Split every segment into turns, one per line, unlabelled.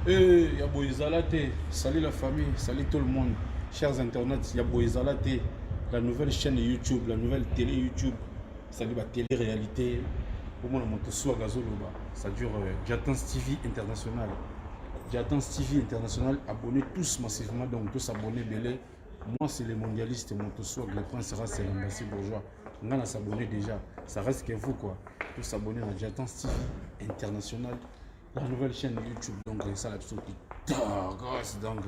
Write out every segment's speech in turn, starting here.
Yabo Izalate, salut la famille, salut tout le monde. Chers internautes, Yabo Izalate, la nouvelle chaîne YouTube, la nouvelle télé YouTube, salut la télé-réalité. Pour moi, ça dure Jatans TV International. Jatans TV International, abonnez tous massivement, donc tous abonnés, belé. Moi, c'est les mondialistes, Montessoir, le prince Ras, c'est l'ambassade bourgeois. On a s'abonner déjà, ça reste que vous quoi. Tous abonnés à Jatans TV International. La nouvelle chaîne YouTube, donc ça la petite qui gosse, donc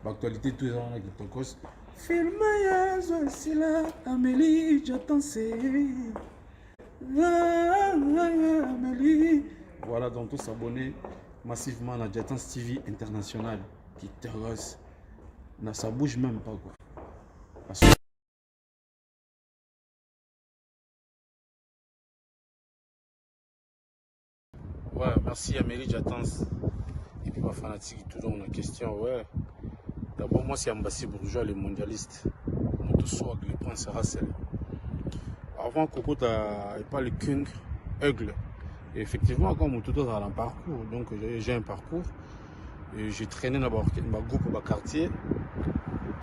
l'actualité tout les ans qui te cause. Filmaya aussi là, Amélie, j'attends c'est Amélie. Voilà, donc tous s'abonner massivement à Jatans TV International qui te gosse. Ça bouge même pas quoi. Ouais, merci Amélie, j'attends. Et puis ma fanatique, tout dans la question, ouais. D'abord, moi, c'est Ambassy Bourgeois, les mondialistes. Montessoir, le prince Russell. Avant, Coco, t'as pas le King, Aigle. Et effectivement, quand mon tout a un parcours, donc j'ai un parcours. Et j'ai traîné dans ma groupe, dans quartier.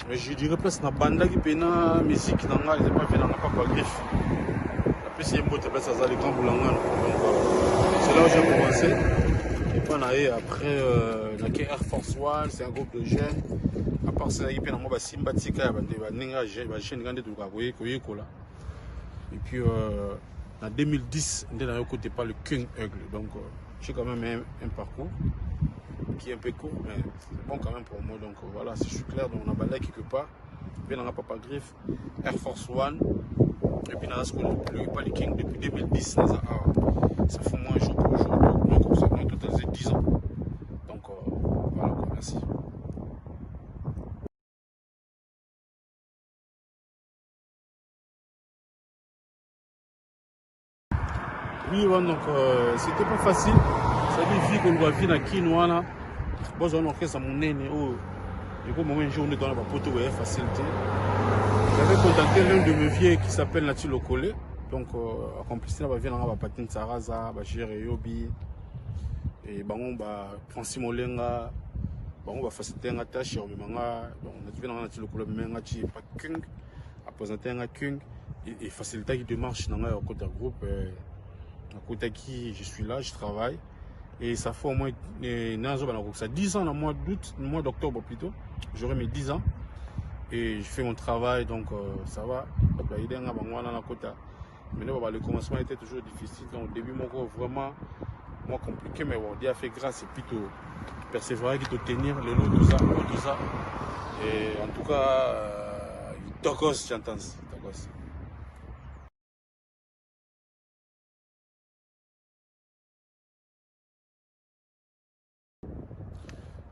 Mais je dirais presque dans la bande qui fait la musique, ils n'ont pas fait pas griffe. Après, c'est un peu ça, les grands boulangans. C'est là où j'ai commencé. Et puis, après, on a Air Force One, c'est un groupe de jeunes. À part ça, il y a un sympathique, et puis en 2010, on est côté par le King Aigle. Donc j'ai quand même un parcours qui est un peu court, mais c'est bon quand même pour moi. Donc voilà, si je suis clair, donc on a balayé quelque part. Puis on a Papa Griff, Air Force One. Et puis on a pas le King depuis 2010. Ça fait moins jour pour jour. Donc ça fait total 10 ans. Donc voilà, merci. Oui, ouais, donc c'était pas facile. Ça dit vie qu'on doit vivre à Kinwana. Bon, on a fait ça mon nez. Du coup, moment où on est dans la poteau, facilité. J'avais contacté l'un de mes vieux qui s'appelle Nati Lokole. Donc, en complicité, on va venir à Patine Saraza, Bachir et Yobi. Et on va Francis Molenga. On va faciliter un tâche. Donc, on a vu Nati Lokole, mais on a dit pas Kung. À présenter un Kung. Et faciliter qui démarche dans le côté groupe. À côté qui je suis là, je travaille. Et ça fait au moins 10 ans, au mois d'août, au mois d'octobre plutôt. J'aurai mes 10 ans. Et je fais mon travail, donc ça va. Mais là, le commencement était toujours difficile. Donc, au début, vraiment compliqué. Mais bon, Dieu a fait grâce et plutôt persévérer, qui te tenir, le lot, tout ça. Et en tout cas, Togos, j'entends. Togos.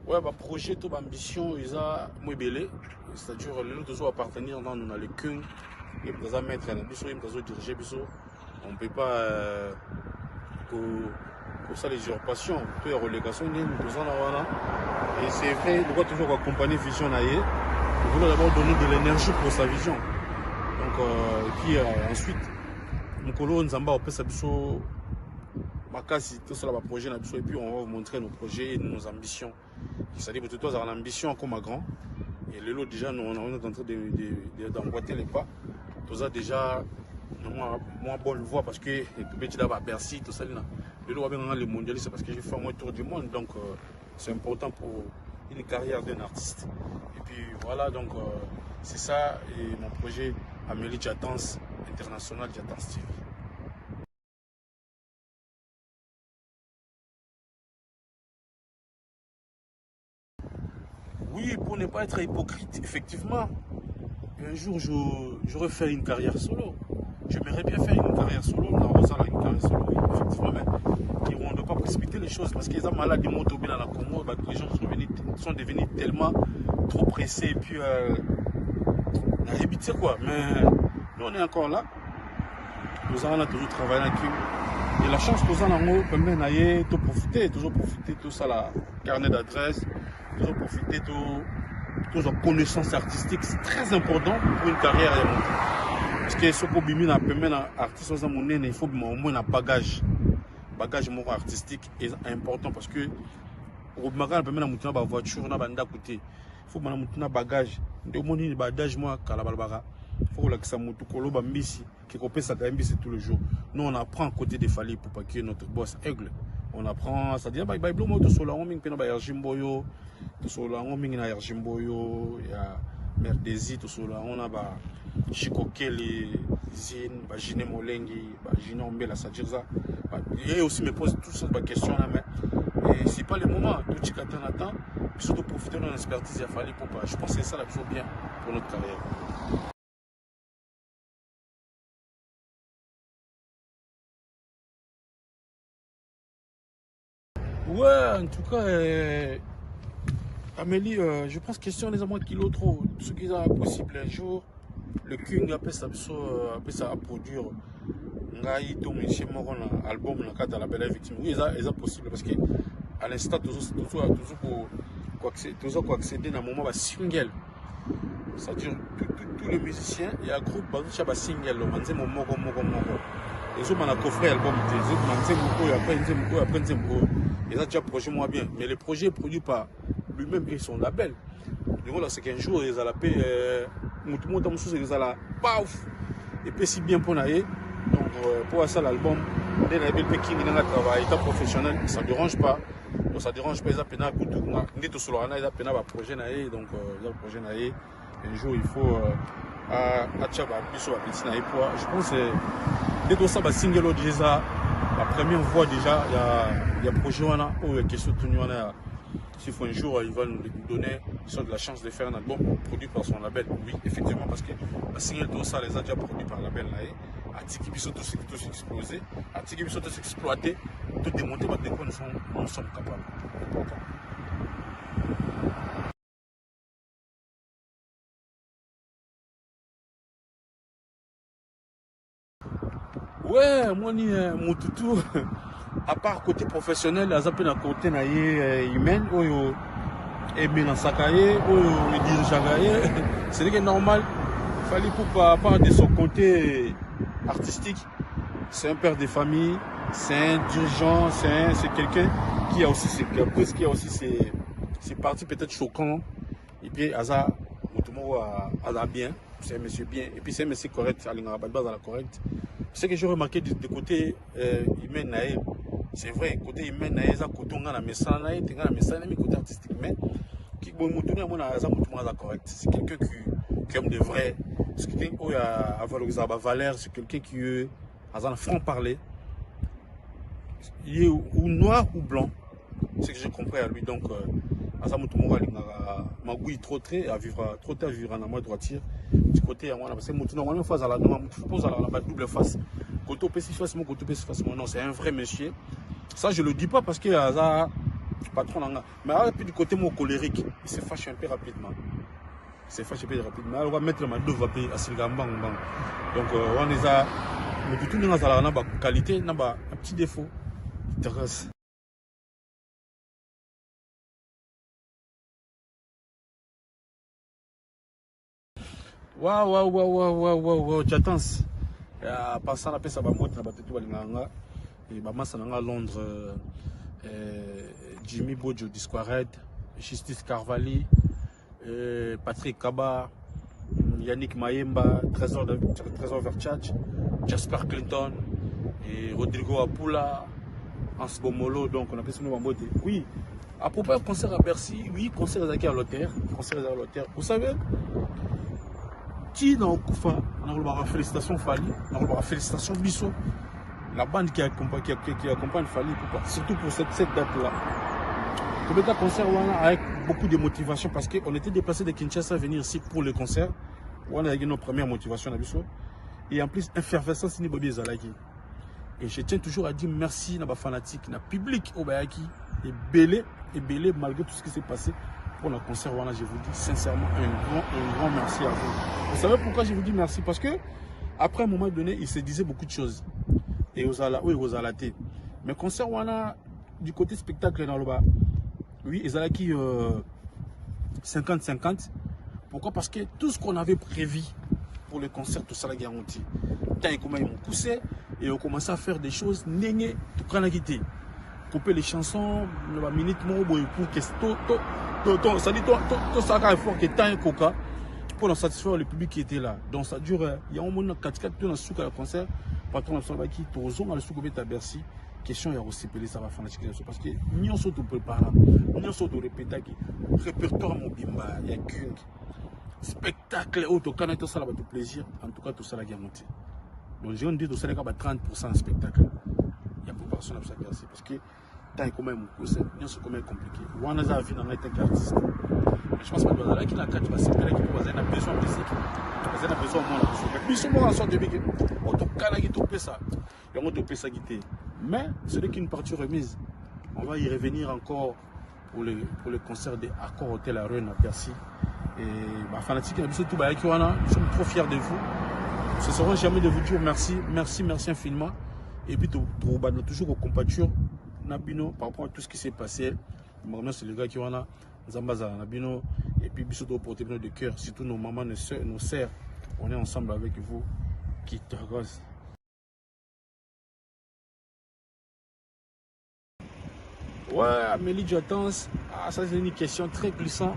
Ouais, bah, projet, toute ambition, ils ont moins belé. C'est-à-dire, les autres doivent appartenir dans le Kung. Ils doivent mettre un biseau, ils doivent diriger biseau. On ne peut pas, pour ça, les usurpations, toutes les relégations, nous devons avoir. Et c'est vrai, on doit toujours accompagner Vision Naye. On voulait d'abord donner de l'énergie pour sa vision. Donc, et puis ensuite, mon colo, Nzamba, on peut s'abusser. Tout ça, le projet, et puis on va vous montrer nos projets et nos ambitions. C'est-à-dire que tout le monde a une ambition comme un grand. Et le lot, déjà, nous, on est en train d'emboîter les pas. Tout ça, déjà, moi, bonne voix parce que les petits là-bas, Bercy, tout ça, le lot, les mondialistes, parce que j'ai fait un tour du monde. Donc, c'est important pour une carrière d'un artiste. Et puis, voilà, donc, c'est ça. Et mon projet, Amélie Jatans International, Jatans TV. Oui, pour ne pas être hypocrite, effectivement, un jour j'aurais fait une carrière solo. J'aimerais bien faire une carrière solo, dans une carrière solo, oui, effectivement, mais on ne doit pas précipiter les choses parce qu'ils ont malade du monde dans la Congo, les gens sont devenus tellement trop pressés et puis on a habité quoi. Mais nous on est encore là, nous allons toujours travailler là-dessus. Et la chance que nous avons, permet de toujours profiter tout ça, la carnet d'adresse, toujours profiter de nos connaissances artistiques, c'est très important pour une carrière. Parce que ce qu'on permet à artiste, il faut au moins un bagage artistique est important parce que au magasin peut même na voiture na banda côté faut mana mutuna bagage de moni bagage moi kala balbara faut la que ça mutu koloba mbisi qui kopesa ka mbisi tous les jours. Nous on apprend à côté des Fally pour pas que notre boss aigle. On apprend ça dire bah blo moto sur la ming pena ba Yarjimboyo to sur la ming na Yarjimboyo ya Merdezi to sur la on a ba Chikokeli Zine ba Jine Molengi ba Jine Ombela ça dire ça. Et aussi me pose toutes sortes de questions là mais c'est pas le moment tout ce qu'on attend surtout profiter de notre expertise il a fallu pour pas je pense que c'est ça la chose bien pour notre carrière. Ouais en tout cas Amélie je pense question les amours kilos trop ce qui est possible un jour le King après ça à produire ngai to monsieur moko na album na kata la belle victime oui ça possible parce que à l'instant toujours pour accéder dans un moment single c'est-à-dire tous les musiciens et un groupe bazo ba single manze moko ils ont un coffret album ils ont manze après ils ont déjà projet moi bien mais le projet est produit par lui-même et son label donc là c'est qu'un jour ils allaient payer tout le monde dans ils allaient paf et puis si bien pour naïe donc pour ça l'album les labels qui n'ont pas travaillé état professionnel ça dérange pas donc ça dérange pas ils appellent à tout n'est tout sur la ils appellent à projet naïe donc ils projet naïe un jour il faut à Tchaba biso à petit naïe pour je pense dès que ça va single déjà la première fois déjà il y a projet wana ou question tout wana s'il faut un jour il va nous donner de la chance de faire un album produit par son label oui effectivement parce que la single tout ça les a déjà produit par le label naïe Atiki biso tout explosé Atiki biso tout exploité tout démonter de quoi nous sommes capables important. Ouais, moi ni Moutoutou, à part côté professionnel, à zapper dans côté humain, oyo aimé dans sakaye, oyo dirigeant c'est normal. Il fallait pour part de son côté artistique, c'est un père de famille, c'est un dirigeant, c'est quelqu'un qui a aussi ses caprices, qui a aussi ses parties peut-être choquantes. Et puis Aza, Moutoumou a bien, c'est un monsieur bien, et puis c'est un monsieur correct, à la correct. Ce que j'ai remarqué du côté humain, c'est vrai, côté humain, côté on a la message, mais côté artistique, mais qui correct. C'est quelqu'un qui aime de vrai, c'est quelqu'un qui a valorisé la valeur, c'est quelqu'un qui a un franc parler. Il est ou noir ou blanc, c'est que j'ai compris à lui. Donc, ma gouille trop très à vivre en amont droitier. Du côté à moi, parce que normalement, face à la double face. Côté face, mon côté face, non, c'est un vrai monsieur. Ça, je le dis pas parce que ça, patron, mais puis du côté mon colérique, il se fâche un peu rapidement. On va mettre ma deux vapés à Silgambang. Donc, on les a, mais tout le monde a la qualité, un petit défaut. Waouh, j'attends. Passant la paix, ça va monter dans la et à Londres, Jimmy Bojo Disquared, Justice Carvalli, Patrick Kaba, Yannick Mayemba, Trésor Verchach, Jasper Clinton, et Rodrigo Apula, Hans Bomolo, donc on a fait ce beauté. Oui, à propos du concert à Bercy, oui, concert à l'hôtel, vous savez, qui n'a pas félicitations Fally, n'a pas félicitations Bissot, la bande qui accompagne Fally, surtout pour cette date-là. Tout le concert avec beaucoup de motivation parce qu'on était déplacé de Kinshasa à venir ici pour le concert. On a eu nos premières motivations à Bissot. Et en plus, effervescence ni Bobby Zalaki. Et je tiens toujours à dire merci à ma fanatique, à public au Bayaki, et belé malgré tout ce qui s'est passé pour le concert. Voilà, je vous dis sincèrement un grand merci à vous. Vous savez pourquoi je vous dis merci? Parce que après un moment donné, il se disait beaucoup de choses. Et aux alatés. Mais concert, voilà, du côté spectacle dans le bas, oui, ils allaient qui 50-50. Pourquoi? Parce que tout ce qu'on avait prévu pour le concert, tout ça la garantie. Tant ils m'ont poussé et on commençait à faire des choses néné tout quand quitté. couper les chansons, la minute pour que ça dit tout ça quand effort que tant un coca pour satisfaire le public qui était là. Donc ça dure. Il y a un moment 4 tours dans le concert, patron de qui tourne le souk à Bercy. Question il y a aussi pelé ça va fanatique parce que nous sommes tout préparés, nous sommes tout répétés répertoire mon bimba, il y a qu'un spectacle auto quand tout ça là de plaisir, en tout cas tout ça là qui a monté. Donc j'ai dit tout ça là 30% de spectacle. Il y a préparation à ça parce que tant quand même c'est quand même compliqué. On a vu dans un artiste. Je pense pas que là qui la carte va s'espérer qu'il va avoir besoin de musique. Vous avez besoin de moi. Mais plus en sorte de big. On te cala qui te ça. Et on te paie ça guité. Mais ce n'est qu'une partie remise. On va y revenir encore pour le concert des Accords Hôtel à Rennes à Bercy. Et bah fanatique, nous sommes trop fiers de vous. Nous ne cesserons jamais de vous dire merci infiniment. Et puis toujours aux compatriotes Nabino par rapport à tout ce qui s'est passé. Maintenant c'est le gars qui a Zambaza Nabino et puis Bissoto porter de cœur, surtout nos mamans, nos sœurs. On est ensemble avec vous qui te regrette. Ouais, Amélie Jotans, ça c'est une question très glissante.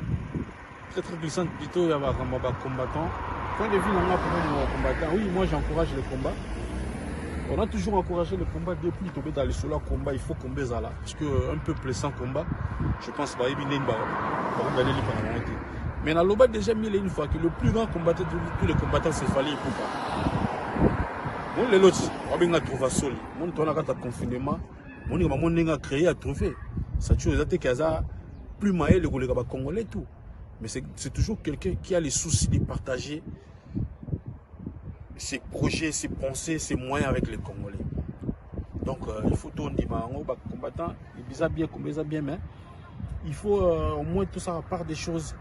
Très glissante plutôt, il y a un combattant. Point de vue, on a pour combattant. Oui, moi j'encourage le combat. On a toujours encouragé le combat depuis tomber dans le solo combat, il faut combattre ça là. Parce qu'un peuple sans combat, je pense qu'il va y avoir une balle. Mais dans l'Oba déjà mis une fois que le plus grand combattant de tous les combattants c'est Fally Ipupa. Bon, les autres, on a trouvé sol. On a un confinement. On a créé un trophée. Ça tue les attaques plus maillé le Congolais tout. Mais c'est toujours quelqu'un qui a les soucis de partager ses projets, ses pensées, ses moyens avec les Congolais. Donc il faut tout dire, combattant, il est bien, mais il faut au moins tout ça à part des choses,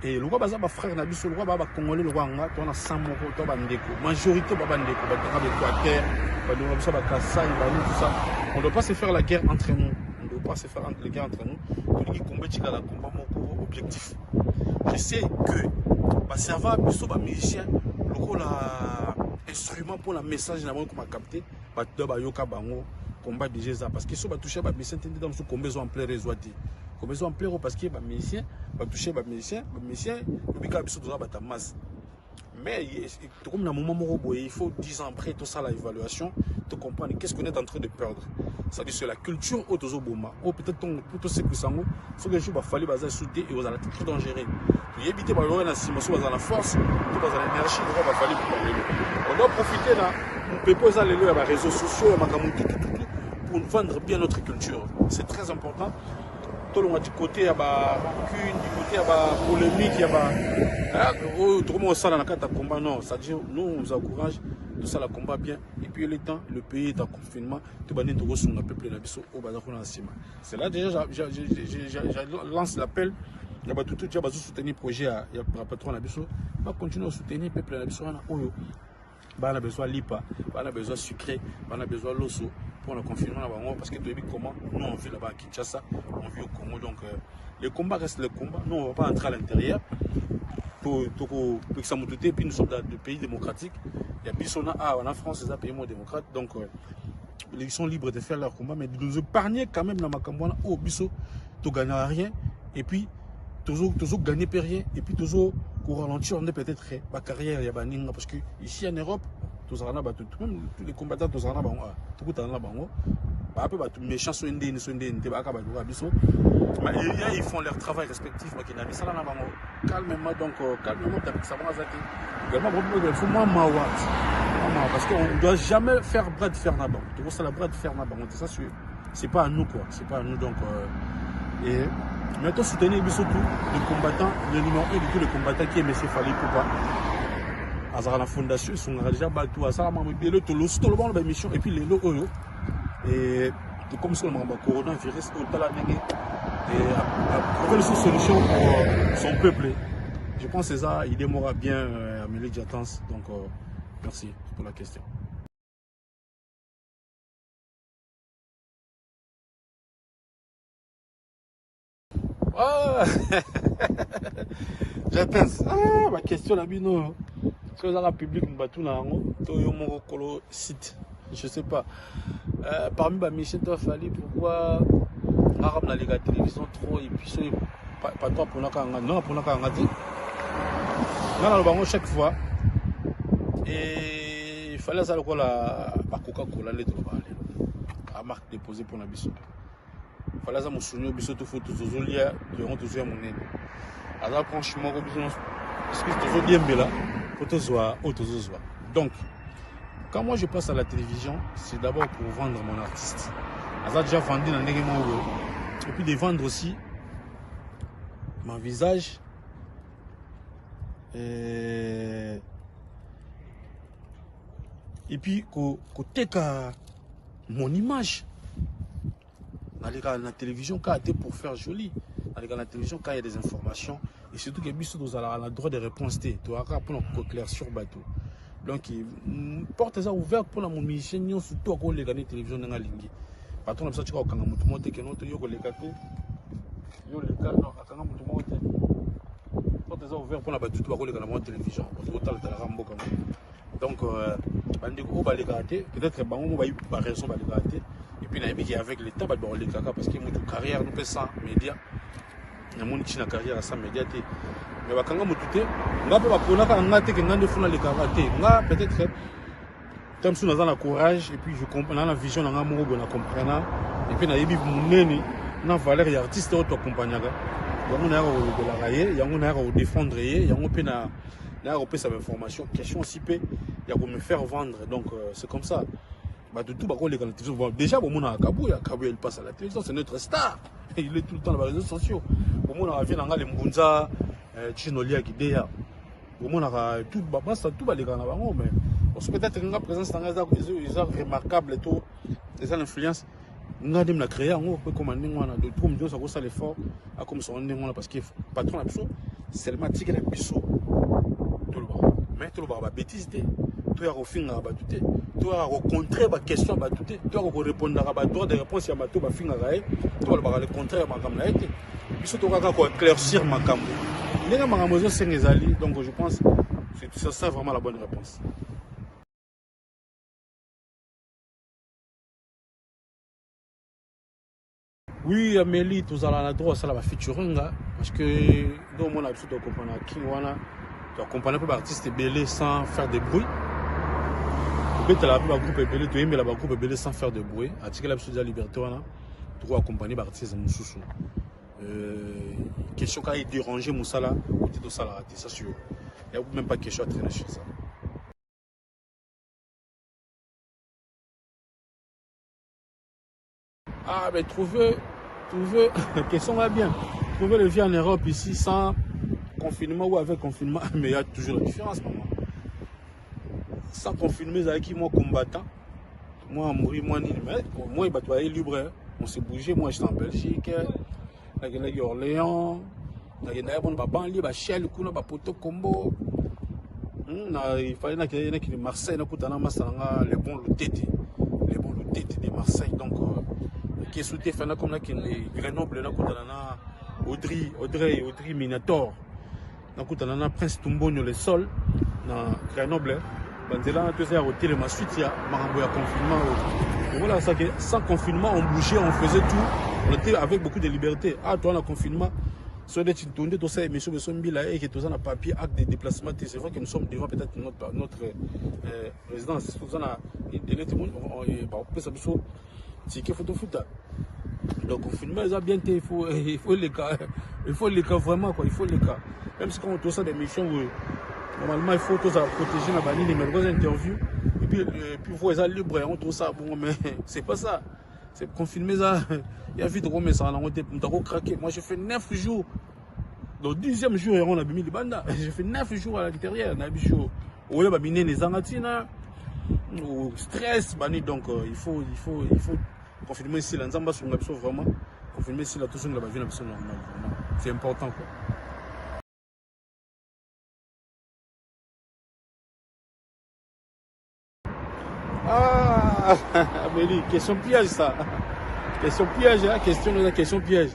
Et le roi baza ba frère nabi le roi ba Congolais le roi nga to na samoko to bandeko. Majorité ba bandeko ba tanga Équateur, ba do ba ba Kassai, ba tout ça. On ne doit pas se faire la guerre entre nous. On ne doit pas se faire la guerre entre nous. Tout qui combat tika la combat mon objectif. Je sais que ba serveur biso ba musicien lokola instrument pour la message na comme capter ba do ba yoka bango combat déjà ça parce que so ba toucher ba musicien tende dans ce combat en plein réseau dit. Comme ils ont plein parce que les musiciens vont toucher les musiciens, le bica biso doit battre masse. Mais comme dans moment il faut 10 ans après tout ça l'évaluation, de comprendre qu'est-ce qu'on est en train de perdre. Ça dit c'est la culture au Tozoboma. Ou peut-être pour tout ce que ça faut que je va falloir baser souder et aux allez très dangereux. Pour éviter par la simulation dans la force, tout dans l'énergie, il va falloir on doit profiter là, on peut poser les réseaux sociaux, pour vendre bien notre culture. C'est très important. Tout le monde du côté, il y a du côté, il y a polémique, il y a tout le monde ça dans la carte à combat. Non, ça dit, nous, on vous encourage, tout ça, la combat bien. Et puis, le temps, le pays est en confinement, tout le monde est en peuple au bazar. C'est là déjà, je lance l'appel. Il y a tout le soutenir le projet, il y a le patron Nabiso, va continuer à soutenir le peuple Nabiso. On a besoin de l'IPA, on a besoin de sucré, on a besoin de l'osso pour le confinement parce que tu as vu comment nous on vit là-bas à Kinshasa, on vit au Congo. Donc le combat reste le combat. Nous on ne va pas entrer à l'intérieur pour que ça nous doute. Et puis nous sommes dans des pays démocratiques. Il y a Bissona, en France, c'est un pays moins démocrate. Donc ils sont libres de faire leur combat, mais de nous épargner quand même dans ma campagne. Oh, Bisso, tu ne gagneras rien. Et puis, toujours gagner per rien. Et puis, toujours ralentir, on est peut-être ma carrière, il y a parce que ici en Europe, tous les combattants, tous les méchants sont indés, ils font leur travail respectif. Calmement, donc, calmement, ça va. Il faut moins parce qu'on ne doit jamais faire bras de fer là-bas. C'est la bras de fer là-bas. Ça, c'est pas à nous, quoi. C'est pas à nous, donc. Et maintenant, soutenir surtout le combattant, le numéro 1 de tous les combattants qui est M. Fally Ipupa. À la fondation, ils sont déjà battus à ça, tout le monde a mission, et puis les lots, et comme ça, on a un coronavirus, on a trouver une solution pour son peuple. Je pense que ça, il démarra bien Amélie Jotans. Donc, merci pour la question. Ah Jotans, ma question là, bino. Si vous avez un public, nous battons là, nous avons un site. Je sais pas. Parmi ma mission, il fallait pourquoi on a la télévision trop et puis pas toi pour la non pour la dit. Chaque fois et il fallait ça le la Coca-Cola les trois à marque déposée pour la biso. Il fallait ça mon souvenir biso tout faut tous aux liens durant toujours mon nez. Alors franchement biso parce que toujours bien là pour tous autres. Donc quand moi je passe à la télévision, c'est d'abord pour vendre mon artiste. J'ai déjà vendu dans les et puis de vendre aussi mon visage et puis côté mon image. Dans la télévision, quand il pour faire joli, dans la télévision, quand il y a des informations, et surtout que nous avons le droit de réponse, tu as pour éclaircir sur bateau. Donc, porte ça ouvert pour la mission, surtout quand les gagner télévision dans la ligne. Patron, on a besoin de monter que notre yo les gâteaux, yo les gars, non, quand on monte, porte ça ouvert pour la bateau, tu vas les gagner télévision. Donc, on va les gâter, peut-être que on va y raison de les gâter. Et puis, il y a avec l'État, on va les gâter parce qu'il y a une carrière, nous sans médias. Il y a une carrière sans médias. Mais quand on a tout, on va pas peut-être comme si on a le courage et puis je comprends la vision on a comprendre et puis on a valeur artiste auto accompagner on a de la railler il on a défendre il on peut na sa information question aussi peut il y a pour me faire vendre donc c'est comme ça bah tout les télévision déjà bon on a Kabuya il passe à la télévision c'est notre star il est tout le temps dans les réseaux sociaux bon on a vient dans les Mbunza Chinolia Gidea bon on a tout basta tout les gars là mais peut-être que la présence dans les remarquable et tout les influences nous avons créé on peut commander on a de tout nous ça ça l'effort à comme ça on est parce que patron absolu seulement tirer les bisous tout le monde mais tout le monde va bêtise tu as refin à battre tu as rencontré ma question à battre tu as répondre à droit de réponse à ma tout ba fin à railler tu vas le contraire ma caméra été bisous tu vas éclaircir ma caméra les gars ma maison c'est les alliés donc je pense c'est ça vraiment la bonne réponse. Oui, Amélie, tu as la droit à la featuring parce que dans mon habitude de comprendre qui wana tu accompagnes pas artiste belé sans faire de bruit. Peut-être la groupe belé tu aimes la groupe belé sans faire de bruit. Article l'habitude de la liberté wana tu accompagner artiste mususu. Question quand il déranger Moussala ou tu dois ça la rater ça sûr. Il n'y a même pas question à traîner sur ça. Ah mais trouver question va bien. Trouver le vie en Europe ici sans confinement ou avec confinement, mais il y a toujours la différence pour moi. Sans confinement, avec qui moi combattant, moi mourir, moi ni mais moi il va être libre. On s'est bougé, moi j'étais en Belgique, à Orléans, à banlieue, à Shell, à Poto Combo. Il fallait que Marseille, les bons le tête de Marseille donc. Qui est soutenu comme les Grenoble, Audrey Minator, Prince Tumbonio le sol, Grenoble, hôtel ma suite, il y a confinement. Voilà, sans confinement, on bougeait, on faisait tout, on était avec beaucoup de liberté. Ah, toi, on a confinement, sur des tournées, tout ça, mais sur le Sombila et que tout ça, on a papier, acte de déplacement, c'est vrai que nous sommes devant peut-être notre résidence. Tout ça, on peut s'amuser. C'est qu'il faut tout foutre. Donc, confinement, ils ont bien été, il faut les cas. Il faut les cas vraiment, quoi. Il faut les cas. Même si quand on tourne ça des missions où, normalement, il faut tout ça protéger la banine, mais les interviews. Et puis, vous, ils ont libre, on tourne ça. Bon, mais c'est pas ça. C'est confinement, ça. Il y a vite de remettre ça. On a craqué. Moi, j'ai fait 9 jours. Le 10e jour, on a mis les bandes. J'ai fait 9 jours à l'intérieur. On a mis jours. On a mis les angatines. Au stress, donc il faut confirmer ici, l'ensemble sur l'absence vraiment, confirmer ici la tout sur la vie normale, c'est important quoi. Ah, Amélie, question piège ça, question piège, hein? question piège.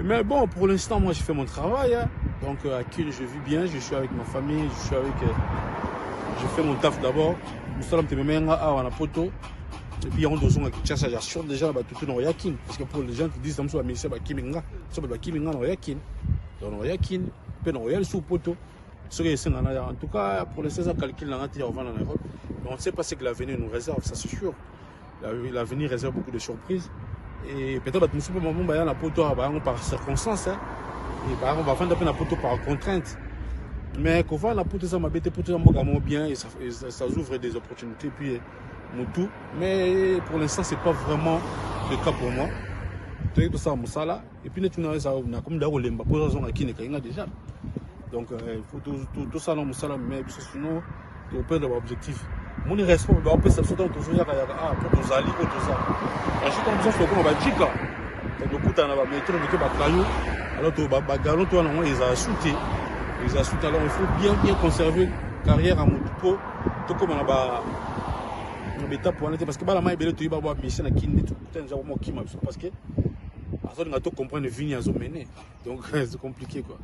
Mais bon, pour l'instant, moi, j'ai fait mon travail, hein? Donc à qui je vis bien, je suis avec ma famille, je fais mon taf d'abord. Nous sommes on a poto. Et puis, on doit chercher à sûr déjà tout dans Yakin. Parce que pour les gens qui disent que c'est un Kiminga, c'est un Kiminga dans Yakin. Dans Yakin, puis dans Yakin sous poteau. En tout cas, pour les 16 ans, calcul en Europe, on ne sait pas ce que l'avenir nous réserve, ça c'est sûr. L'avenir réserve beaucoup de surprises. Et peut-être que nous avons la poteau par circonstance. Et on va vendre la poteau par contrainte. Mais quand on va la poteau, ça m'a bêté poteau bien et ça ouvre des opportunités. Puis, tout. Mais pour l'instant, ce n'est pas vraiment le cas pour moi. Tout ça, et puis, nous avons comme des choses qui sont déjà. Donc, il faut tout ça dans le salon, mais sinon, tu peux avoir objectif. Mon respect, on peut s'absorber dans tout ça, pour tous alliés, pour tout ça. Ensuite, on peut se faire comme un chica. Donc, tu as un métro, tu as un caillou. Alors, tu as un galon, tu as un ils ont sauté. Ils ont sauté. Alors, il faut bien conserver la carrière à mon pot. Tout comme on a une étape pour aller. Parce que la main est belle, tu vas avoir mission à Kinde, tu as déjà vraiment qui m'a parce que. On a tout compris le vignes à mener. Donc, c'est compliqué, quoi.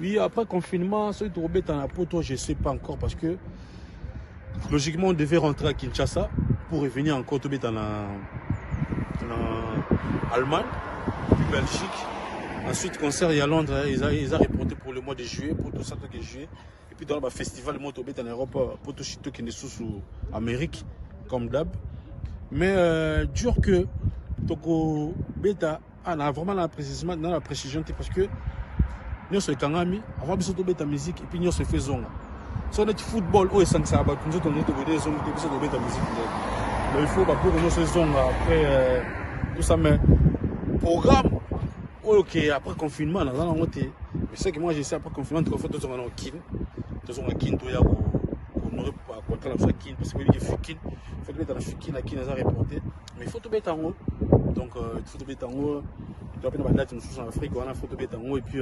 Oui, après confinement, ceux qui ont été en apôtre, je ne sais pas encore parce que logiquement, on devait rentrer à Kinshasa pour revenir encore en Allemagne, puis Belgique. Ensuite, concert à Londres, ils ont reporté pour le mois de juillet, pour tout ça, tout est juillet. Et puis dans le festival, le mois en Europe, pour tout chito qui est sous Amérique, comme d'hab. Mais dur que Toko Beta a vraiment la précision parce que nous sommes Kangami, avant de faire la musique, et puis nous sommes fait zonga. Si on est football, nous sommes fait nous sommes fait musique. Mais il faut que nous sommes zonga après tout ça. Mais programme, ok, après confinement, je sais que moi j'ai essayé après confinement, nous sommes fait un kin. Nous sommes kin, on n'aurait pas contre la kin, parce que il faut kin, il faut mettre la kin, la kin a reporté. Mais il faut tout mettre en haut. Donc il faut tout mettre en haut. Tu vas la date en Afrique, on a photo bête en haut et puis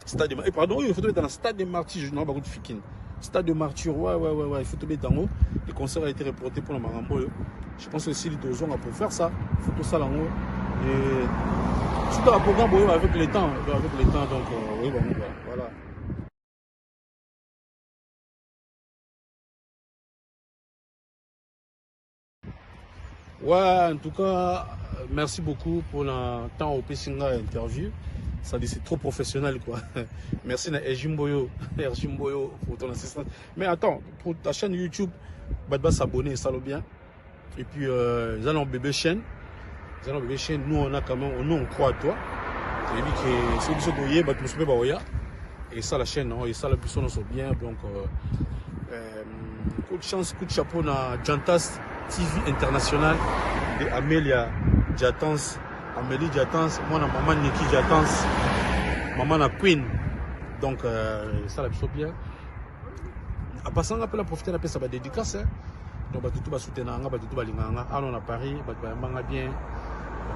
stade de pardon, oui, il faut mettre dans le stade de Martyrs, je n'ai pas de fikin. Stade de Martyrs, ouais, il faut tout mettre en haut. Le concert a été reporté pour le Marambo. Je pense que si les deux ans pour faire ça, il faut tout ça en haut. Et tout un programme avec le temps, donc oui, bon, voilà. Ouais, en tout cas, merci beaucoup pour le temps au Pessinga interview. Ça dit c'est trop professionnel quoi. Merci à Ejimboyo pour ton assistance. Mais attends, pour ta chaîne YouTube, va s'abonner, ça va bien. Et puis ils allons bébé chaîne. Nous on a quand même, nous on croit à toi. C'est dit que c'est obligé de y aller, et ça la chaîne, et ça la personne sont bien. Donc coup de chance, coup de chapeau à Jantas TV International de Amélia Diatans. Amélie Diatans, moi na maman Niki Diatans, maman na Queen. Donc ça la chose bien. À passant on peut profiter de ça va dédicace. Donc tout va soutenir nga, tout va linganga. Allons à Paris, va manga bien.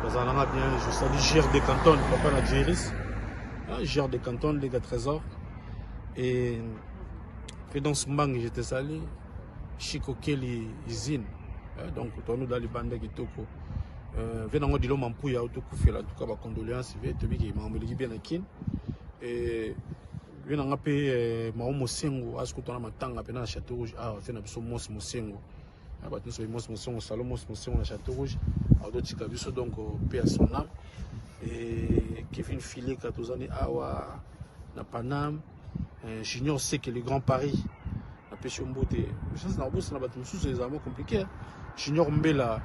Bazalanga bien, je salue Gère des Cantons, papa na Géris. Gère des Cantons, les gars trésors. Et dans ce mang j'étais salé Chico Kelly Izine. Donc nous dans les bandes qui toko. Venant de l'homme en pouille, en tout cas, ma condoléance, je vais te bien à Kin. Et venant à payer ma homosengo, à ce que tu as ma tanga, à Château Rouge, à faire un mos mosengo. À battre sur mos mosengo, salon mos mosengo à Château Rouge, à d'autres cabisos, donc paix à son âme. Et Kevin Filet, 14 années, Awa, na Paname, Junior sait que le Grand Paris, la pêche au beauté. Je pense que la bourse, c'est des amours compliqués. Junior Mbela,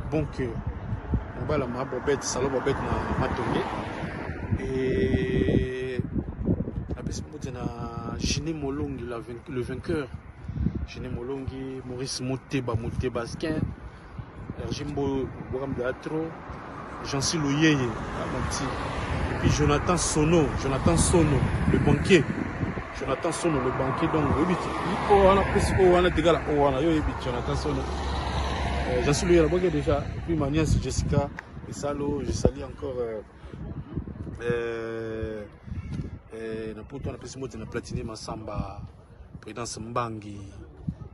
bon cœur. On va la bobette, salon bobette na matongé. Et la personne na Giné Molongi, le vainqueur. Giné Molongi, Maurice Moteba Skin, Jimbo Boram de Atro, Jean-Cy Louyeye, mon petit. Et puis Jonathan Sono, le banquier. Jonathan Sono, le banquier. Donc, oui, on a plus, on a des gars, on a Jonathan Sono. J'en suis le banquier déjà. Et puis ma nièce Jessica et Salo, je salue encore. On a plus de platiné Massamba, Présidence Mbangi,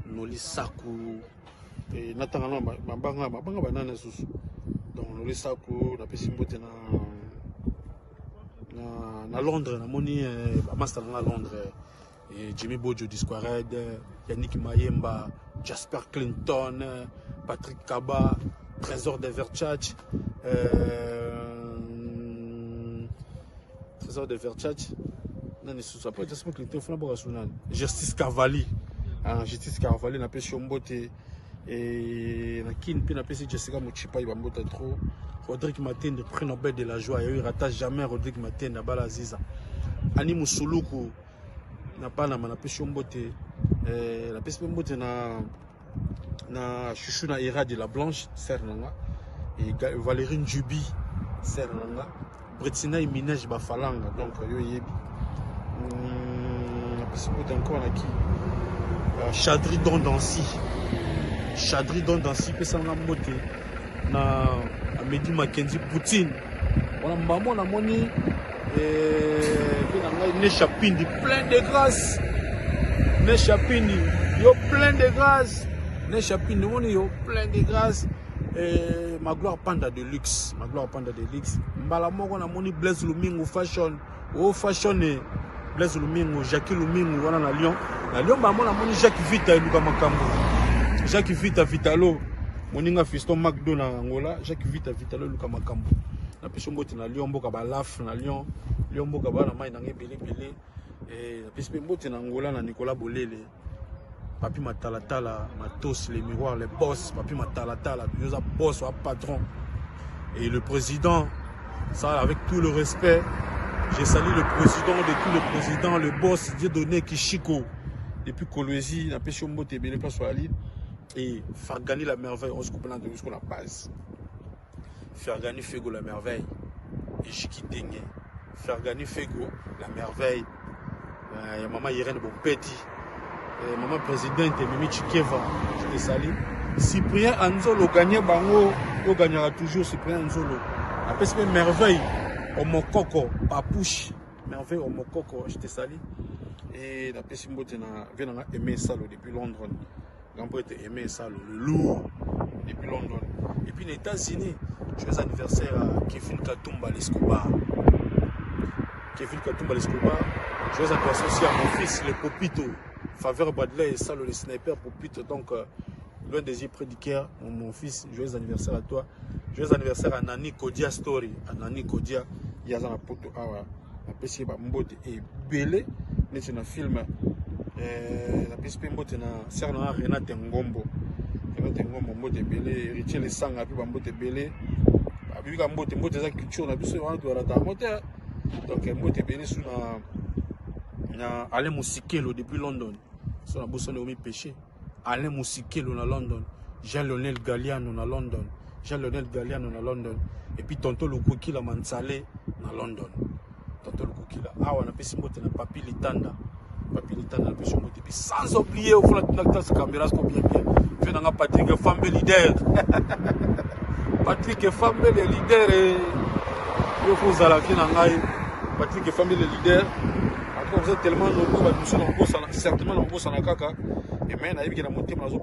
Noli Saku, et Nathan Mabanga Banana Sous. Donc Noli Saku, on a plus de na Londres namoni master na Londres Jimmy Bojo Disquared, Yannick Mayemba, Jasper Clinton, Patrick Kaba, Trésor de Verchach, Trésor de Verchach, Jasper Clinton, Justice Carvalho, Justice Carvalho na pesi Mbote et na kin pe na pesi Jessica Muchipa Ibambota trop. Rodrigue Matende, prix Nobel de la joie, il ne rate jamais Rodrigue Matende à Balaziza. Ani Musuluku na pana na pesi Mbote, na pesi Mbote na Chouchou na Ira de la Blanche, Sernanga, et Valérie Djubi, Sernanga, Bretina et Minej Bafalanga, donc yo yebi. Na pesi Mbote encore na qui Chadri Dondansi. Chadri Dondansi, Pesanga Mbote, na Mehdi Mackenzie Poutine. On a maman, on a moni, Nechapindi, plein de grâce. Nechapindi, yo plein de grâce. Nechapindi, on yo plein de grâce. Ma gloire panda de luxe. Ma gloire panda de luxe. Mbalamo, on a moni Blaise Lumingo fashion. Oh, fashion, Blaise Lumingo, Jacques Lumingo, on a na Lyon. Na Lyon, on a moni Jacques Vita et Luka Makambo. Jacques Vita Vitalo. Moninga fiston McDo na Angola, Jacques Vita Vitalo Luka Makambo. Na pesi Mbote na Lyon mboka ba laf na Lyon, Lyon mboka ba na mai na ngebele bele. Na pesi Mbote na Angola na Nicolas Bolele. Papi Matalatala, Matos, les miroirs, les boss, Papi Matalatala, nous a boss ou patron. Et le président, ça avec tout le respect, j'ai salué le président de tous les présidents, le boss Dieudonné Kishiko. Depuis Kolwezi, na pesi Mbote bele place sur la ligne. Et faire gagner la merveille, on se coupe là de ce qu'on a base. Faire gagner Fego la merveille. Et Jiki Dengue. Faire gagner Fego la merveille. Il y a maman Irène Bopeti. Maman présidente Mimi Chikeva. Je te salue. Cyprien Anzolo gagnait Bango. Il gagnera toujours Cyprien Anzolo. Après c'est merveille. Omokoko. Papouche. Merveille Omokoko. Je te salue. Et la Pessimbote n'a aimé ça depuis Londres. Gambrete aimé ça, le lourd, depuis London. Et puis les États-Unis, joyeux anniversaire à Kevin Katumba Lescobar. Kevin Katumba Lescobar, joyeux anniversaire aussi à mon fils, le Popito. Faveur Bradley et ça, le sniper Popito. Donc, loin des yeux près du cœur, mon fils, joyeux anniversaire à toi. Joyeux anniversaire à Nani Kodia Story. À Nani Kodia, il y a un poto à Pessi Bambote et Belé, c'est un film. La PSP Mbote na serna Renate Ngombo. Renate Ngombo Mbote Belé, Richie les sang a pu Mbote Belé. Abi ka Mbote Mbote za culture na biso wana doit la moteur. Donc Mbote Belé sous na Alain Mousikelo depuis London. So na bosso omi péché. Alain Mousikelo na London. Jean-Lionel Galliano na London. Jean-Lionel Galliano na London. Et puis Tonto Lukuki la Mansale na London. Tonto Lukuki la. Ah on a pesi Mbote na Papi Litanda. Papi Litanda na Mbote. Puis sans oublier au fond de la caméra ce qu'on bien bien. Fait dans Patrick Fambe leader. Patrick Fambe le leader et il faut à la fin en Patrick Fambe le leader. Encore vous êtes tellement nombreux, nous sommes certainement nombreux en Akaka. Et maintenant, il y a des montées dans nos